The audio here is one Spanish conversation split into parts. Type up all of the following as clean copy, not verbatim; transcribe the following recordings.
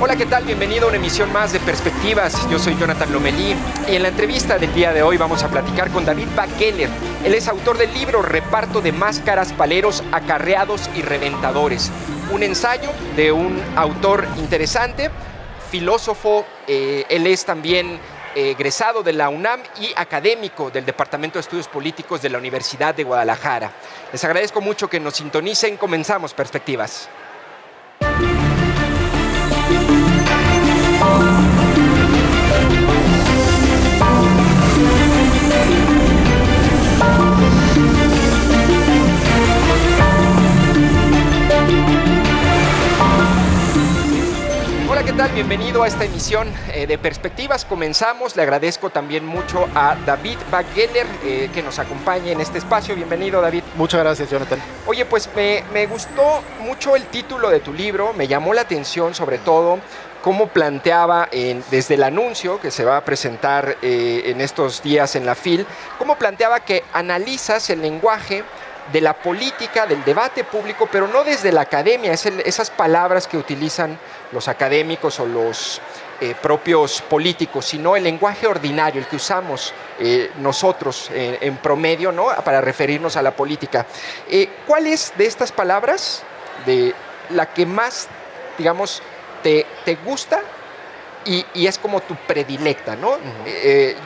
Hola, ¿qué tal? Bienvenido a una emisión más de Perspectivas. Yo soy Jonathan Lomelí y en la entrevista del día de hoy vamos a platicar con David Bakeler. Él es autor del libro Reparto de máscaras, paleros, acarreados y reventadores. Un ensayo de un autor interesante, filósofo. Él es también egresado de la UNAM y académico del Departamento de Estudios Políticos de la Universidad de Guadalajara. Les agradezco mucho que nos sintonicen. Comenzamos Perspectivas. Hola, ¿qué tal? Bienvenido a esta emisión de Perspectivas. Comenzamos. Le agradezco también mucho a David Bakeler que nos acompañe en este espacio. Bienvenido, David. Muchas gracias, Jonathan. Oye, pues me gustó mucho el título de tu libro. Me llamó la atención, sobre todo, cómo planteaba desde el anuncio que se va a presentar en estos días en la FIL, cómo planteaba que analizas el lenguaje de la política, del debate público, pero no desde la academia, esas palabras que utilizan los académicos o los propios políticos, sino el lenguaje ordinario, el que usamos nosotros en promedio, ¿no?, para referirnos a la política. ¿Cuál es de estas palabras de la que más, digamos, te gusta y es como tu predilecta, ¿no?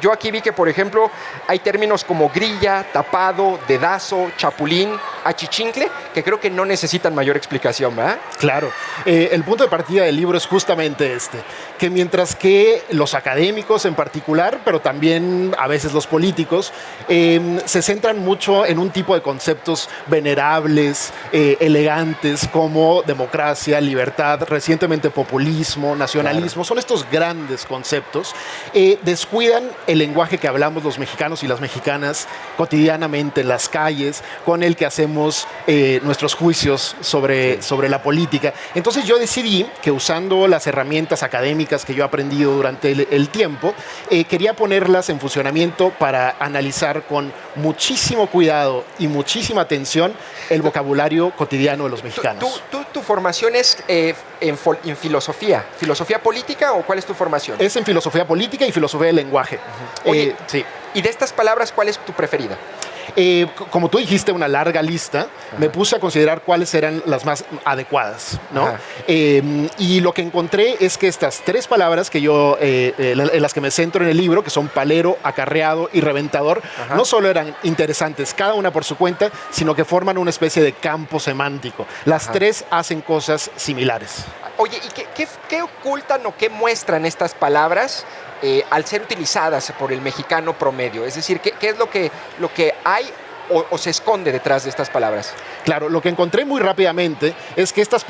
Yo aquí vi que, por ejemplo, hay términos como grilla, tapado, dedazo, chapulín, achichincle, que creo que no necesitan mayor explicación, ¿verdad? Claro. El punto de partida del libro es justamente este, que mientras que los académicos en particular, pero también a veces los políticos, se centran mucho en un tipo de conceptos venerables, elegantes, como democracia, libertad, recientemente populismo, nacionalismo, claro. Son estos grandes conceptos, descuidan el lenguaje que hablamos los mexicanos y las mexicanas cotidianamente en las calles, con el que hacemos nuestros juicios sobre la política. Entonces yo decidí que, usando las herramientas académicas que yo he aprendido durante el tiempo, quería ponerlas en funcionamiento para analizar con muchísimo cuidado y muchísima atención el vocabulario cotidiano de los mexicanos. ¿Tu formación es en filosofía política o cuál es tu formación? Es en filosofía política y filosofía del lenguaje. Oye, sí. ¿Y de estas palabras cuál es tu preferida? Como tú dijiste, una larga lista. Ajá. Me puse a considerar cuáles eran las más adecuadas, ¿no? Y lo que encontré es que estas tres palabras que yo, en las que me centro en el libro, que son palero, acarreado y reventador, ajá, no solo eran interesantes cada una por su cuenta, sino que forman una especie de campo semántico. Las ajá, tres hacen cosas similares. Oye, ¿y qué ocultan o qué muestran estas palabras al ser utilizadas por el mexicano promedio? Es decir, ¿qué es lo que hay o se esconde detrás de estas palabras? Claro, lo que encontré muy rápidamente es que estas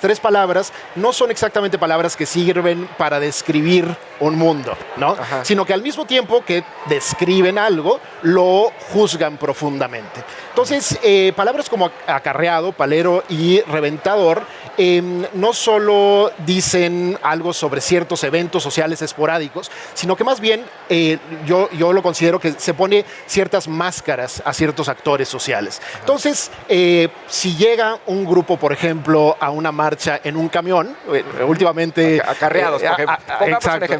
tres palabras, no son exactamente palabras que sirven para describir un mundo, ¿no? Ajá. Sino que al mismo tiempo que describen algo, lo juzgan profundamente. Entonces, palabras como acarreado, palero y reventador no solo dicen algo sobre ciertos eventos sociales esporádicos, sino que más bien yo lo considero que se pone ciertas máscaras a ciertos actores sociales. Ajá. Entonces, si llega un grupo, por ejemplo, a una marcha en un camión, últimamente... Acarreados, por ejemplo. Exacto.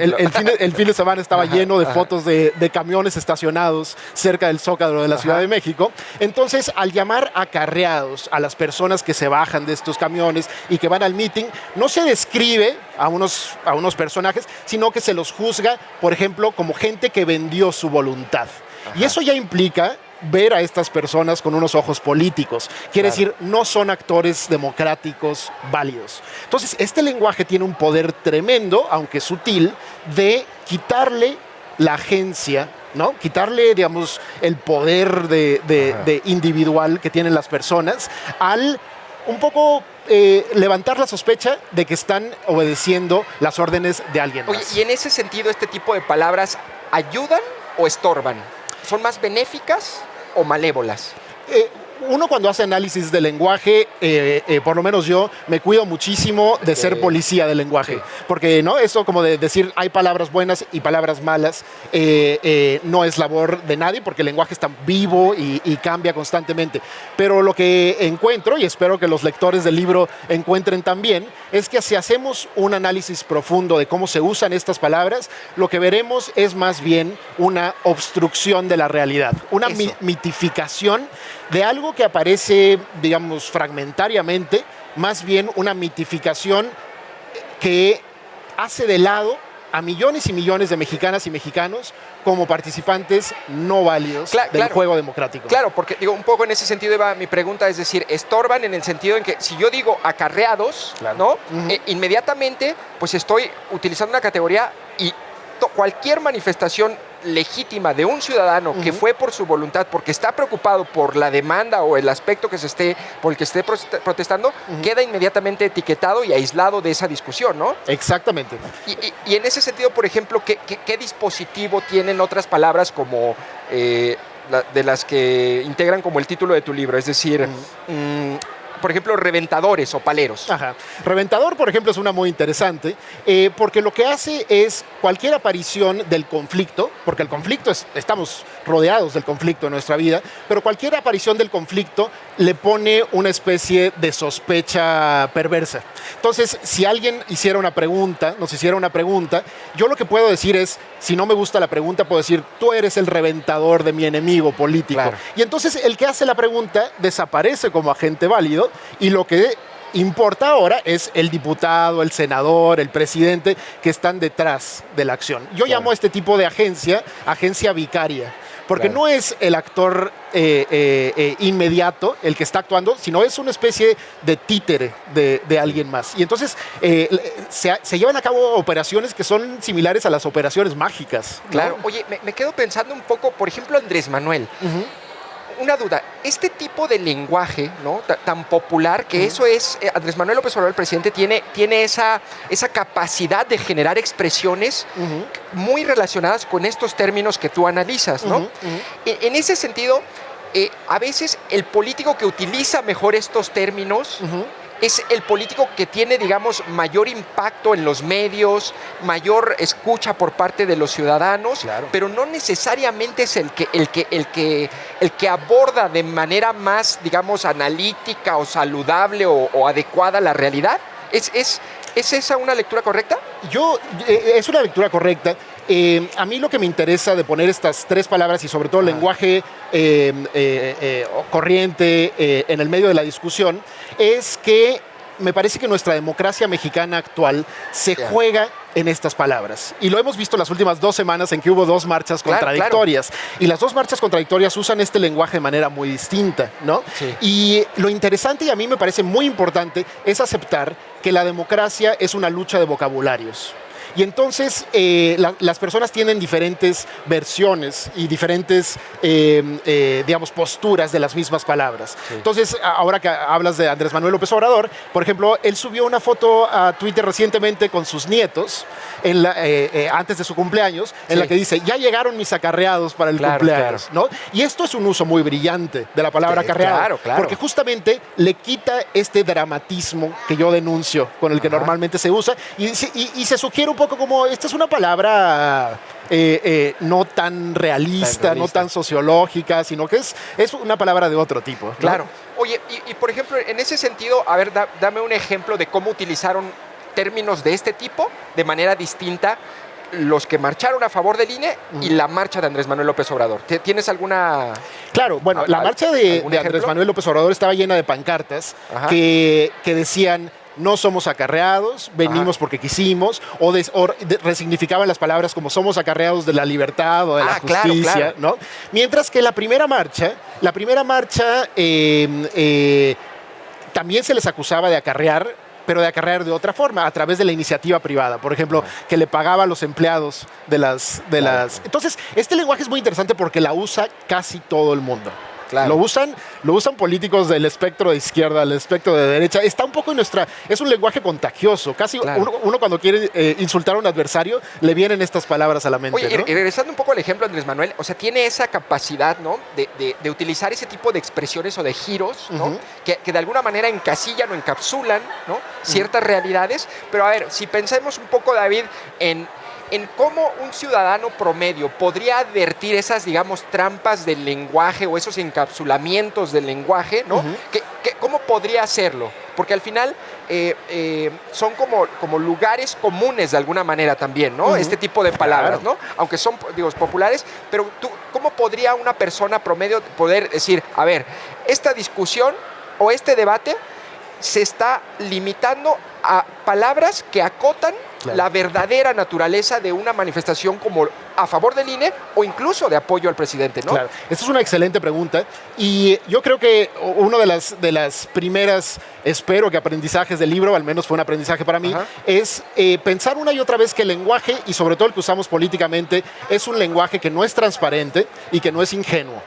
El fin de semana estaba ajá, lleno de ajá, fotos de camiones estacionados cerca del Zócalo de la ajá, Ciudad de México. Entonces, al llamar acarreados a las personas que se bajan de estos camiones y que van al meeting, no se describe a unos personajes, sino que se los juzga, por ejemplo, como gente que vendió su voluntad. Ajá. Y eso ya implica ver a estas personas con unos ojos políticos. Quiere claro, decir, no son actores democráticos válidos. Entonces, este lenguaje tiene un poder tremendo, aunque sutil, de quitarle la agencia, ¿no? Quitarle, digamos, el poder de individual que tienen las personas al un poco levantar la sospecha de que están obedeciendo las órdenes de alguien más. Oye, y en ese sentido, ¿este tipo de palabras ayudan o estorban? ¿Son más benéficas o malévolas? uno cuando hace análisis de lenguaje, por lo menos yo, me cuido muchísimo de ser policía del lenguaje. Porque, ¿no? Eso como de decir hay palabras buenas y palabras malas no es labor de nadie, porque el lenguaje está vivo y cambia constantemente. Pero lo que encuentro, y espero que los lectores del libro encuentren también, es que si hacemos un análisis profundo de cómo se usan estas palabras, lo que veremos es más bien una obstrucción de la realidad, una mitificación de algo que aparece, digamos, fragmentariamente, más bien una mitificación que hace de lado a millones y millones de mexicanas y mexicanos como participantes no válidos del juego democrático. Claro, porque digo, un poco en ese sentido iba mi pregunta, es decir, estorban en el sentido en que si yo digo acarreados, ¿no? Inmediatamente pues estoy utilizando una categoría y cualquier manifestación legítima de un ciudadano que fue por su voluntad, porque está preocupado por la demanda o el aspecto por el que esté protestando, queda inmediatamente etiquetado y aislado de esa discusión, ¿no? Exactamente. Y en ese sentido, por ejemplo, ¿qué dispositivo tienen otras palabras como de las que integran como el título de tu libro? Es decir, por ejemplo, reventadores o paleros. Ajá. Reventador, por ejemplo, es una muy interesante, porque lo que hace es cualquier aparición del conflicto, porque el conflicto estamos rodeados del conflicto en nuestra vida, pero cualquier aparición del conflicto le pone una especie de sospecha perversa. Entonces, si alguien nos hiciera una pregunta, yo lo que puedo decir es, si no me gusta la pregunta, puedo decir, tú eres el reventador de mi enemigo político. Claro. Y entonces el que hace la pregunta desaparece como agente válido y lo que importa ahora es el diputado, el senador, el presidente que están detrás de la acción. Yo llamo a este tipo de agencia vicaria. Porque no es el actor inmediato el que está actuando, sino es una especie de títere de alguien más. Y entonces se llevan a cabo operaciones que son similares a las operaciones mágicas, ¿no? Claro. Oye, me quedo pensando un poco, por ejemplo, Andrés Manuel. Una duda, este tipo de lenguaje, ¿no? Tan popular, que eso es, Andrés Manuel López Obrador, el presidente, tiene esa capacidad de generar expresiones muy relacionadas con estos términos que tú analizas, ¿no? En ese sentido, a veces el político que utiliza mejor estos términos es el político que tiene, digamos, mayor impacto en los medios, mayor escucha por parte de los ciudadanos, pero no necesariamente es el que aborda de manera más, digamos, analítica o saludable o adecuada la realidad. ¿Es esa una lectura correcta? Es una lectura correcta. A mí lo que me interesa de poner estas tres palabras y sobre todo el lenguaje corriente en el medio de la discusión es que me parece que nuestra democracia mexicana actual se juega en estas palabras. Y lo hemos visto las últimas 2 semanas en que hubo 2 marchas contradictorias. Y las 2 marchas contradictorias usan este lenguaje de manera muy distinta, ¿no? Sí. Y lo interesante, y a mí me parece muy importante, es aceptar que la democracia es una lucha de vocabularios. Y entonces las personas tienen diferentes versiones y diferentes, digamos, posturas de las mismas palabras. Sí. Entonces, ahora que hablas de Andrés Manuel López Obrador, por ejemplo, él subió una foto a Twitter recientemente con sus nietos, antes de su cumpleaños, en la que dice, ya llegaron mis acarreados para el cumpleaños, ¿no? Y esto es un uso muy brillante de la palabra acarreado, porque justamente le quita este dramatismo que yo denuncio, con el que normalmente se usa, y se sugiere un poco como, esta es una palabra no tan realista, no tan sociológica, sino que es una palabra de otro tipo, ¿no? Claro. Oye, y por ejemplo, en ese sentido, a ver, dame un ejemplo de cómo utilizaron términos de este tipo de manera distinta los que marcharon a favor del INE y la marcha de Andrés Manuel López Obrador. ¿Tienes alguna...? Claro, bueno, la marcha de Andrés Manuel López Obrador estaba llena de pancartas que decían, no somos acarreados, venimos porque quisimos, o resignificaban las palabras como somos acarreados de la libertad o de la justicia, ¿no? Mientras que la primera marcha también se les acusaba de acarrear, pero de acarrear de otra forma, a través de la iniciativa privada, por ejemplo, que le pagaba a los empleados de las... Entonces, este lenguaje es muy interesante porque la usa casi todo el mundo. Claro. Lo usan políticos del espectro de izquierda, del espectro de derecha. Está un poco en nuestra... Es un lenguaje contagioso. Casi Claro. uno cuando quiere insultar a un adversario, le vienen estas palabras a la mente. Oye, ¿no? y regresando un poco al ejemplo de Andrés Manuel, o sea, tiene esa capacidad, ¿no? De utilizar ese tipo de expresiones o de giros, ¿no? Que de alguna manera encasillan o encapsulan, ¿no? Ciertas realidades. Pero a ver, si pensemos un poco, David, en cómo un ciudadano promedio podría advertir esas, digamos, trampas del lenguaje o esos encapsulamientos del lenguaje, ¿no? ¿Cómo podría hacerlo? Porque al final son como lugares comunes de alguna manera también, ¿no? Este tipo de palabras, Claro. ¿no? Aunque son, digo, populares, pero ¿cómo podría una persona promedio poder decir, a ver, esta discusión o este debate se está limitando a palabras que acotan la verdadera naturaleza de una manifestación como a favor del INE o incluso de apoyo al presidente, ¿no? Claro, esta es una excelente pregunta y yo creo que uno de las primeras, espero que aprendizajes del libro, al menos fue un aprendizaje para mí, es pensar una y otra vez que el lenguaje, y sobre todo el que usamos políticamente, es un lenguaje que no es transparente y que no es ingenuo.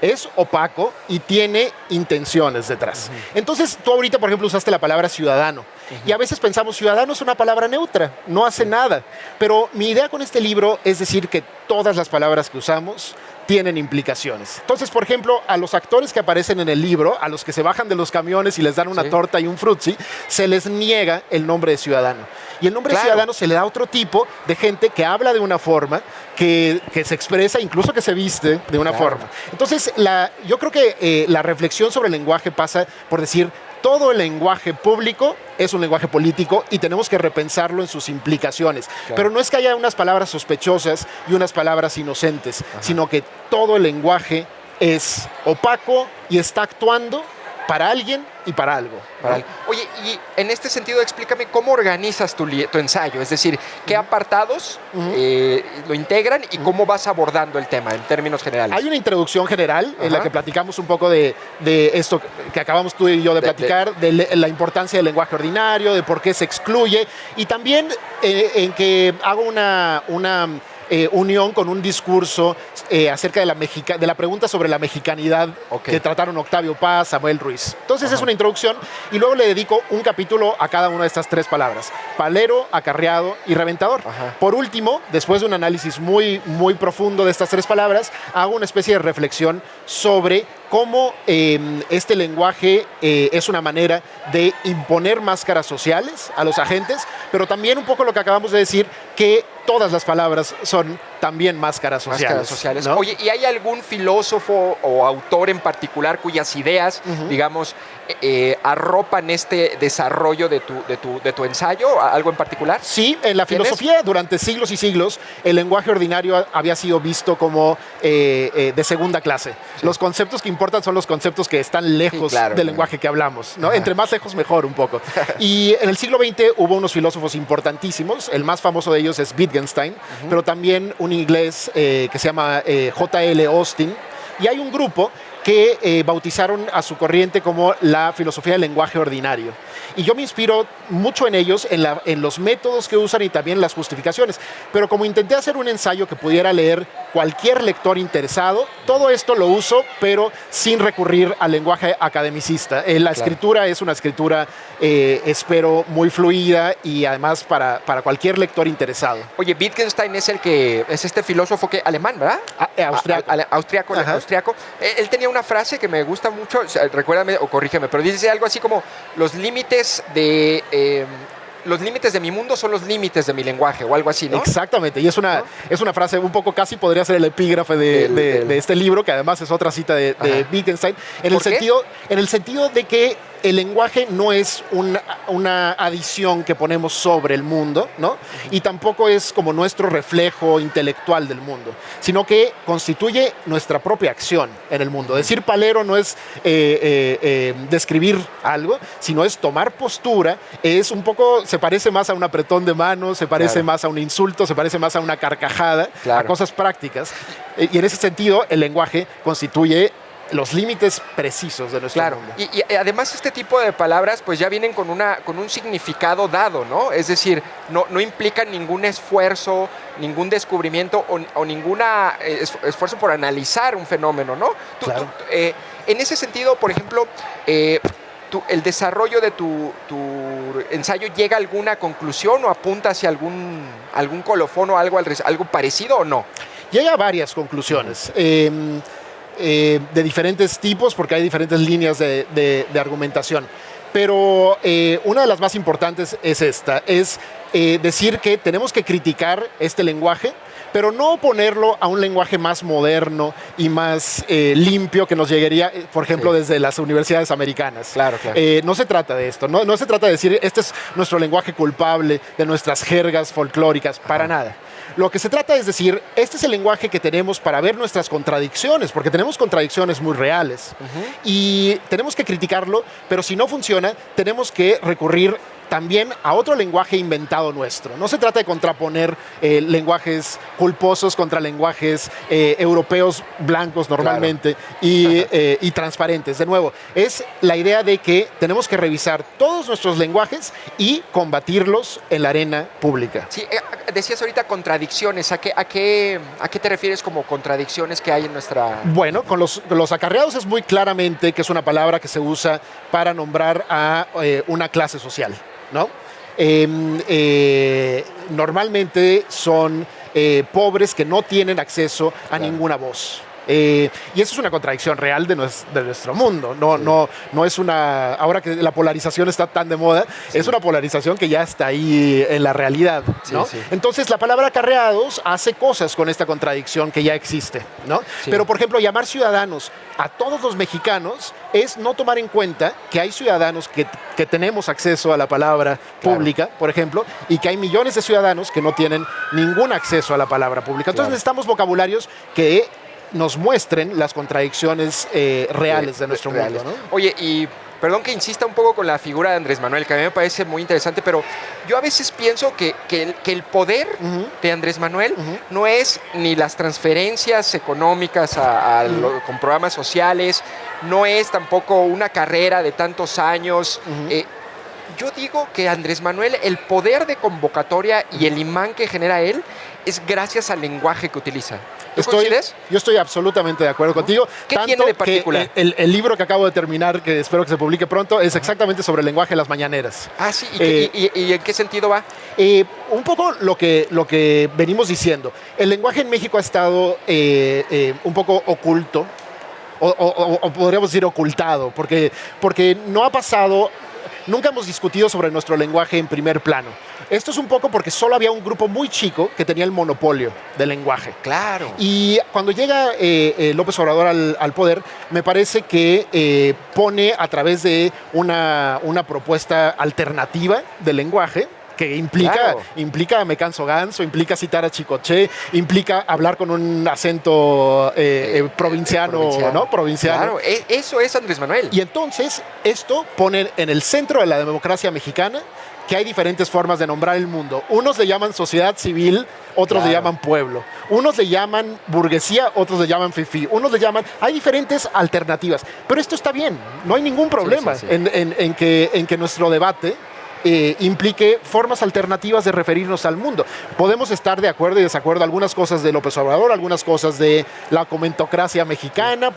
Es opaco y tiene intenciones detrás. Entonces, tú ahorita, por ejemplo, usaste la palabra ciudadano. Y a veces pensamos, ciudadano es una palabra neutra, no hace nada. Pero mi idea con este libro es decir que todas las palabras que usamos tienen implicaciones. Entonces, por ejemplo, a los actores que aparecen en el libro, a los que se bajan de los camiones y les dan una torta y un frutzi, se les niega el nombre de ciudadano. Y el nombre de ciudadano se le da a otro tipo de gente que habla de una forma, que se expresa, incluso que se viste de una forma. Entonces, yo creo que la reflexión sobre el lenguaje pasa por decir, todo el lenguaje público es un lenguaje político y tenemos que repensarlo en sus implicaciones. Claro. Pero no es que haya unas palabras sospechosas y unas palabras inocentes, sino que todo el lenguaje es opaco y está actuando para alguien y para algo. Oye, y en este sentido explícame cómo organizas tu ensayo, es decir, qué apartados lo integran y cómo vas abordando el tema en términos generales. Hay una introducción general en la que platicamos un poco de esto que acabamos tú y yo de platicar, de la importancia del lenguaje ordinario, de por qué se excluye y también en que hago una unión con un discurso acerca de la pregunta sobre la mexicanidad que trataron Octavio Paz, Samuel Ruiz. Entonces es una introducción y luego le dedico un capítulo a cada una de estas tres palabras: palero, acarreado y reventador. Por último, después de un análisis muy, muy profundo de estas tres palabras, hago una especie de reflexión sobre cómo este lenguaje es una manera de imponer máscaras sociales a los agentes, pero también un poco lo que acabamos de decir, que todas las palabras son también máscaras sociales. ¿No? Oye, ¿y hay algún filósofo o autor en particular cuyas ideas, digamos, arropan este desarrollo de tu ensayo? ¿Algo en particular? Sí, en la filosofía durante siglos y siglos el lenguaje ordinario había sido visto como de segunda clase. Los conceptos que importan son los conceptos que están lejos del lenguaje que hablamos, ¿no? Entre más lejos mejor un poco. Y en el siglo XX hubo unos filósofos importantísimos, el más famoso de ellos es Wittgenstein, pero también un inglés que se llama J.L. Austin, y hay un grupo que bautizaron a su corriente como la filosofía del lenguaje ordinario. Y yo me inspiro mucho en ellos, en los métodos que usan y también las justificaciones. Pero como intenté hacer un ensayo que pudiera leer cualquier lector interesado, todo esto lo uso, pero sin recurrir al lenguaje academicista. La escritura es una escritura, espero, muy fluida y además para cualquier lector interesado. Oye, Wittgenstein es este filósofo alemán, ¿verdad? Austriaco. Él tenía una frase que me gusta mucho, recuérdame o corrígeme, pero dice algo así como: los límites de mi mundo son los límites de mi lenguaje, o algo así, ¿no? Exactamente, y es una frase un poco, casi podría ser el epígrafe de este libro, que además es otra cita de Wittgenstein, en el sentido de que el lenguaje no es una adición que ponemos sobre el mundo, ¿no? Y tampoco es como nuestro reflejo intelectual del mundo, sino que constituye nuestra propia acción en el mundo. Decir palero no es describir algo, sino es tomar postura, es un poco, se parece más a un apretón de manos, se parece más a un insulto, se parece más a una carcajada, a cosas prácticas. Y en ese sentido, el lenguaje constituye los límites precisos de nuestro mundo. Y además este tipo de palabras pues ya vienen con un significado dado, ¿no? Es decir, no implican ningún esfuerzo, ningún descubrimiento o ningún esfuerzo por analizar un fenómeno, ¿no? Claro. En ese sentido, por ejemplo, el desarrollo de tu ensayo llega a alguna conclusión o apunta hacia algún colofón o algo parecido o no? Llega a varias conclusiones. De diferentes tipos, porque hay diferentes líneas de argumentación. Pero una de las más importantes es esta, es decir que tenemos que criticar este lenguaje, pero no oponerlo a un lenguaje más Moderno y más limpio que nos llegaría, por ejemplo, desde las universidades americanas. Claro. No se trata de esto, no se trata de decir, este es nuestro lenguaje culpable de nuestras jergas folclóricas, para nada. Lo que se trata es decir, este es el lenguaje que tenemos para ver nuestras contradicciones, porque tenemos contradicciones muy reales. Y tenemos que criticarlo, pero si no funciona, tenemos que recurrir también a otro lenguaje inventado nuestro. No se trata de contraponer lenguajes culposos contra lenguajes europeos blancos normalmente y transparentes. De nuevo, es la idea de que tenemos que revisar todos nuestros lenguajes y combatirlos en la arena pública. Sí, decías ahorita contradicciones. ¿A qué te refieres como contradicciones que hay en nuestra...? Bueno, con los acarreados es muy claramente que es una palabra que se usa para nombrar a una clase social, ¿no? Normalmente son pobres que no tienen acceso a ninguna voz. Y eso es una contradicción real de nuestro mundo. No es una... Ahora que la polarización está tan de moda, es una polarización que ya está ahí en la realidad, ¿no? Entonces, la palabra acarreados hace cosas con esta contradicción que ya existe, ¿no? Pero, por ejemplo, llamar ciudadanos a todos los mexicanos es no tomar en cuenta que hay ciudadanos que tenemos acceso a la palabra pública, por ejemplo, y que hay millones de ciudadanos que no tienen ningún acceso a la palabra pública. Entonces, necesitamos vocabularios que nos muestren las contradicciones reales de nuestro mundo, ¿no? Oye, y perdón que insista un poco con la figura de Andrés Manuel, que a mí me parece muy interesante, pero yo a veces pienso que el poder de Andrés Manuel no es ni las transferencias económicas con programas sociales, no es tampoco una carrera de tantos años. Yo digo que Andrés Manuel, el poder de convocatoria y el imán que genera él es gracias al lenguaje que utiliza. ¿Coincides? Yo estoy absolutamente de acuerdo contigo. ¿Qué tiene de particular? Que el libro que acabo de terminar, que espero que se publique pronto, es exactamente sobre el lenguaje de las mañaneras. Ah, sí. ¿Y en qué sentido va? Un poco lo que venimos diciendo. El lenguaje en México ha estado un poco oculto, o podríamos decir ocultado, porque no ha pasado... Nunca hemos discutido sobre nuestro lenguaje en primer plano. Esto es un poco porque solo había un grupo muy chico que tenía el monopolio del lenguaje. Claro. Y cuando llega López Obrador al poder, me parece que pone a través de una propuesta alternativa del lenguaje, que implica me canso ganso, implica citar a Chicoche, implica hablar con un acento provinciano, ¿no? Provinciano. Claro, eso es Andrés Manuel. Y entonces esto pone en el centro de la democracia mexicana que hay diferentes formas de nombrar el mundo. Unos le llaman sociedad civil, otros le llaman pueblo. Unos le llaman burguesía, otros le llaman fifí. Unos le llaman... Hay diferentes alternativas. Pero esto está bien, no hay ningún problema en que nuestro debate implique formas alternativas de referirnos al mundo. Podemos estar de acuerdo y desacuerdo algunas cosas de López Obrador, algunas cosas de la comentocracia mexicana,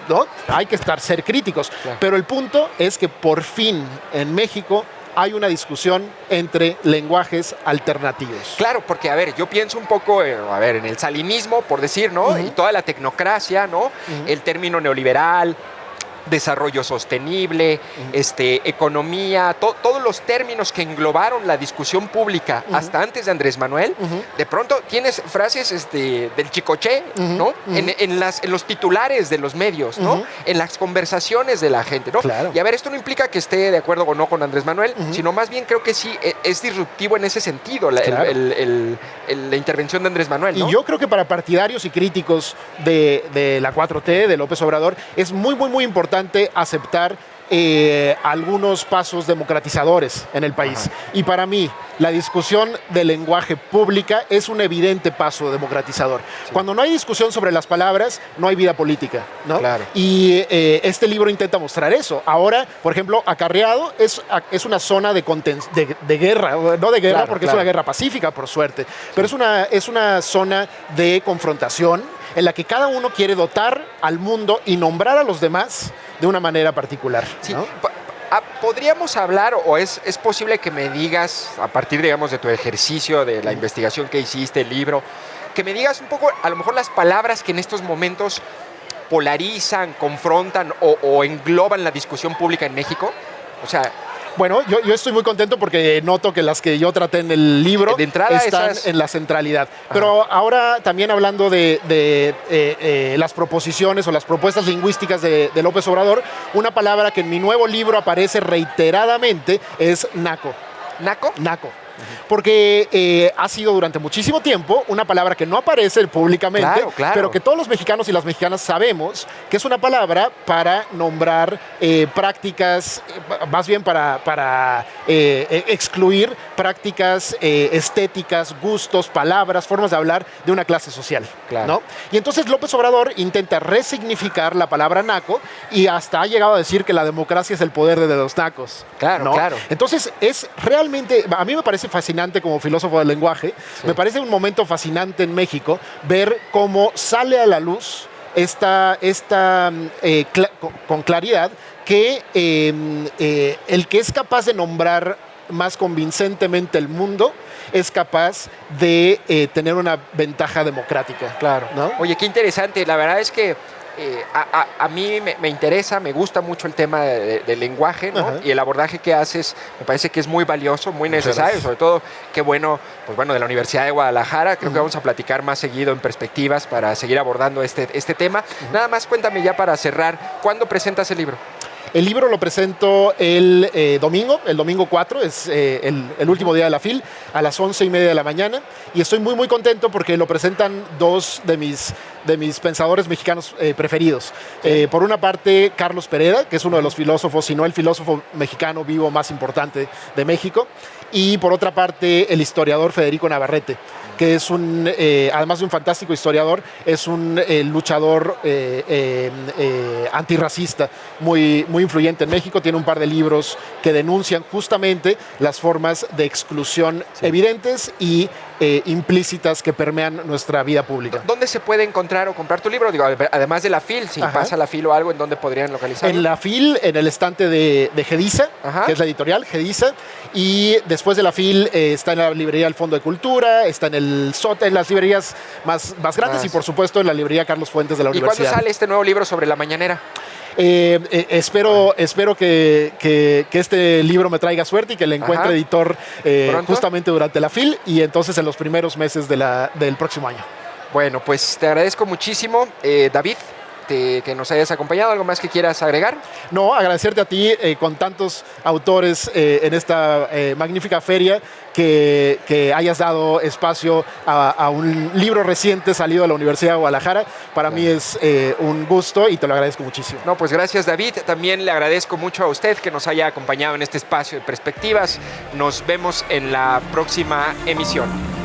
¿no? Hay que ser críticos, pero el punto es que por fin en México hay una discusión entre lenguajes alternativos. Claro, porque, a ver, yo pienso un poco, en el salinismo, por decir, ¿no? Y toda la tecnocracia, ¿no? El término neoliberal, desarrollo sostenible, economía, todos los términos que englobaron la discusión pública hasta antes de Andrés Manuel, de pronto tienes frases del Chicoche, ¿no? En los titulares de los medios, ¿no? En las conversaciones de la gente, ¿no? Claro. Y a ver, esto no implica que esté de acuerdo o no con Andrés Manuel, sino más bien creo que sí es disruptivo en ese sentido la intervención de Andrés Manuel, ¿no? Y yo creo que para partidarios y críticos de la 4T, de López Obrador, es muy, muy, muy importante aceptar algunos pasos democratizadores en el país. Y para mí, la discusión del lenguaje pública es un evidente paso democratizador. Sí. Cuando no hay discusión sobre las palabras, no hay vida política, ¿no? Claro. Y este libro intenta mostrar eso. Ahora, por ejemplo, Acarreado es una zona de guerra, no de guerra, porque es una guerra pacífica, por suerte, pero es una zona de confrontación en la que cada uno quiere dotar al mundo y nombrar a los demás de una manera particular, sí, ¿no? ¿Podríamos hablar o es posible que me digas, a partir, digamos, de tu ejercicio, de la investigación que hiciste, el libro, que me digas un poco, a lo mejor, las palabras que en estos momentos polarizan, confrontan o engloban la discusión pública en México? O sea... Bueno, yo estoy muy contento porque noto que las que yo traté en el libro de entrada están en la centralidad. Pero ahora también hablando de las proposiciones o las propuestas lingüísticas de López Obrador, una palabra que en mi nuevo libro aparece reiteradamente es naco. ¿Naco? Naco. Porque ha sido durante muchísimo tiempo una palabra que no aparece públicamente, claro. pero que todos los mexicanos y las mexicanas sabemos que es una palabra para nombrar prácticas, más bien para excluir prácticas estéticas, gustos, palabras, formas de hablar de una clase social, ¿no? Y entonces López Obrador intenta resignificar la palabra naco y hasta ha llegado a decir que la democracia es el poder de los nacos. Claro, ¿no? claro. Entonces es realmente, a mí me parece fascinante como filósofo del lenguaje, me parece un momento fascinante en México ver cómo sale a la luz con claridad que el que es capaz de nombrar más convincentemente el mundo es capaz de tener una ventaja democrática. Claro. ¿No? Oye, qué interesante. La verdad es que a mí me interesa, me gusta mucho el tema del lenguaje, ¿no? Y el abordaje que haces me parece que es muy valioso, muy necesario, sobre todo, qué bueno, pues bueno, de la Universidad de Guadalajara. Creo que vamos a platicar más seguido en perspectivas para seguir abordando este tema. Nada más cuéntame ya para cerrar, ¿cuándo presentas el libro? El libro lo presento el domingo 4, es el último día de la FIL, a las 11:30 de la mañana. Y estoy muy, muy contento porque lo presentan dos de mis pensadores mexicanos preferidos. Por una parte, Carlos Pereda, que es uno de los filósofos, si no el filósofo mexicano vivo más importante de México. Y por otra parte, el historiador Federico Navarrete, que es además de un fantástico historiador, es un luchador antirracista muy, muy influyente en México. Tiene un par de libros que denuncian justamente las formas de exclusión evidentes y implícitas que permean nuestra vida pública. ¿Dónde se puede encontrar o comprar tu libro? Digo, además de la FIL, si pasa la FIL o algo, ¿en dónde podrían localizarlo? En la FIL, en el estante de Gediza, que es la editorial, Gediza, y después de la FIL está en la librería del Fondo de Cultura, está en las librerías más grandes y por supuesto en la librería Carlos Fuentes de la Universidad. ¿Y cuándo sale este nuevo libro sobre la mañanera? Espero que este libro me traiga suerte y que le encuentre editor justamente durante la FIL y entonces en los primeros meses del próximo año. Bueno, pues te agradezco muchísimo, David, que nos hayas acompañado. ¿Algo más que quieras agregar? No, agradecerte a ti con tantos autores en esta magnífica feria que hayas dado espacio a un libro reciente salido de la Universidad de Guadalajara. Para mí es un gusto y te lo agradezco muchísimo. No, pues gracias, David. También le agradezco mucho a usted que nos haya acompañado en este espacio de perspectivas. Nos vemos en la próxima emisión.